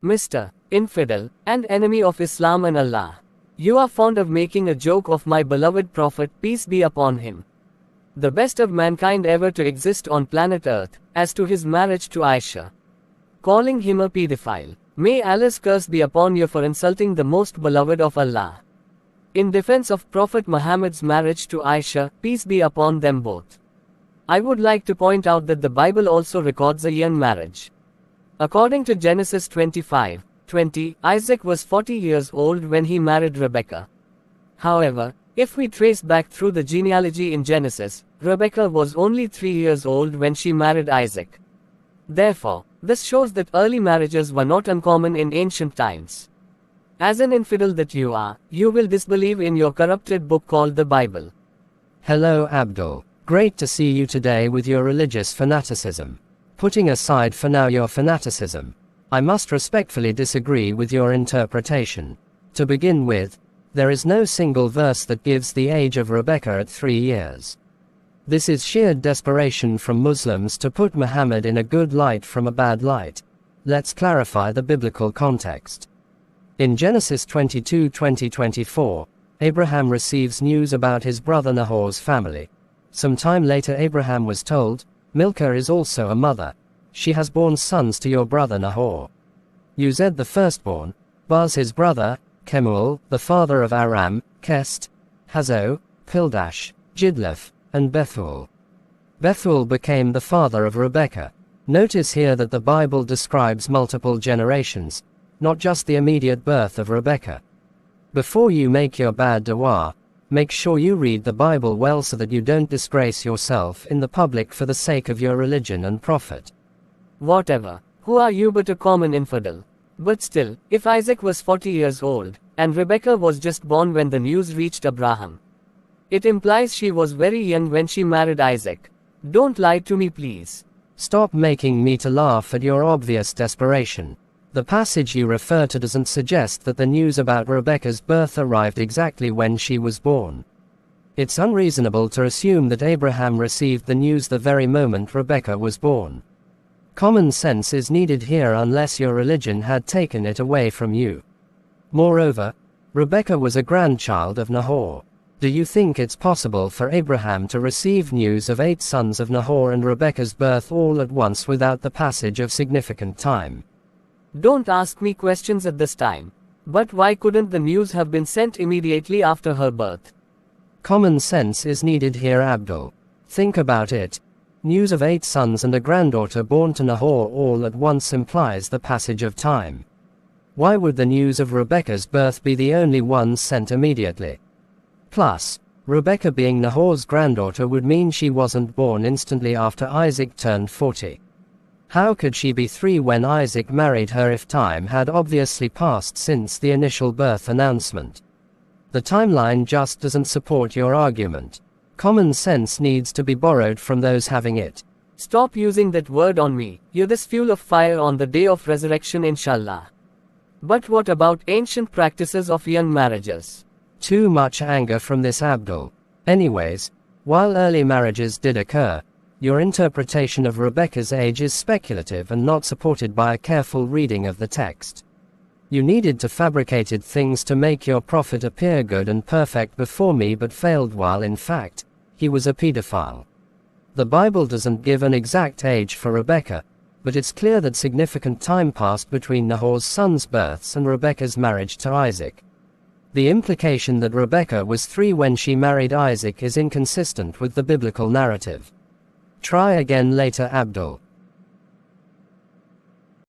Mr. Infidel, and enemy of Islam and Allah. You are fond of making a joke of my beloved Prophet, peace be upon him, the best of mankind ever to exist on planet Earth, as to his marriage to Aisha, calling him a pedophile. May Allah's curse be upon you for insulting the most beloved of Allah. In defense of Prophet Muhammad's marriage to Aisha, peace be upon them both, I would like to point out that the Bible also records a young marriage. According to Genesis 25:20, Isaac was 40 years old when he married Rebekah. However, if we trace back through the genealogy in Genesis, Rebekah was only 3 years old when she married Isaac. Therefore, this shows that early marriages were not uncommon in ancient times. As an infidel that you are, you will disbelieve in your corrupted book called the Bible. Hello Abdul. Great to see you today with your religious fanaticism. Putting aside for now your fanaticism, I must respectfully disagree with your interpretation. To begin with, there is no single verse that gives the age of Rebekah at 3 years. This is sheer desperation from Muslims to put Muhammad in a good light from a bad light. Let's clarify the biblical context. In Genesis 22:20-24, Abraham receives news about his brother Nahor's family. Some time later Abraham was told, Milcah is also a mother. She has borne sons to your brother Nahor. Uzed the firstborn, Buz his brother, Kemuel, the father of Aram, Kest, Hazo, Pildash, Jidlaph, and Bethuel. Bethuel became the father of Rebekah. Notice here that the Bible describes multiple generations, not just the immediate birth of Rebekah. Before you make your bad dua, make sure you read the Bible well so that you don't disgrace yourself in the public for the sake of your religion and prophet. Whatever. Who are you but a common infidel? But still, if Isaac was 40 years old, and Rebekah was just born when the news reached Abraham, it implies she was very young when she married Isaac. Don't lie to me please. Stop making me to laugh at your obvious desperation. The passage you refer to doesn't suggest that the news about Rebekah's birth arrived exactly when she was born. It's unreasonable to assume that Abraham received the news the very moment Rebekah was born. Common sense is needed here unless your religion had taken it away from you. Moreover, Rebekah was a grandchild of Nahor. Do you think it's possible for Abraham to receive news of 8 sons of Nahor and Rebekah's birth all at once without the passage of significant time? Don't ask me questions at this time. But why couldn't the news have been sent immediately after her birth? Common sense is needed here Abdul. Think about it. News of 8 sons and a granddaughter born to Nahor all at once implies the passage of time. Why would the news of Rebekah's birth be the only one sent immediately? Plus, Rebekah being Nahor's granddaughter would mean she wasn't born instantly after Isaac turned 40. How could she be 3 when Isaac married her if time had obviously passed since the initial birth announcement? The timeline just doesn't support your argument. Common sense needs to be borrowed from those having it. Stop using that word on me. You're this fuel of fire on the day of resurrection inshallah. But what about ancient practices of young marriages? Too much anger from this Abdul. Anyways, while early marriages did occur, your interpretation of Rebekah's age is speculative and not supported by a careful reading of the text. You needed to fabricated things to make your prophet appear good and perfect before me but failed while in fact, he was a pedophile. The Bible doesn't give an exact age for Rebekah, but it's clear that significant time passed between Nahor's sons' births and Rebekah's marriage to Isaac. The implication that Rebekah was 3 when she married Isaac is inconsistent with the biblical narrative. Try again later Abdul.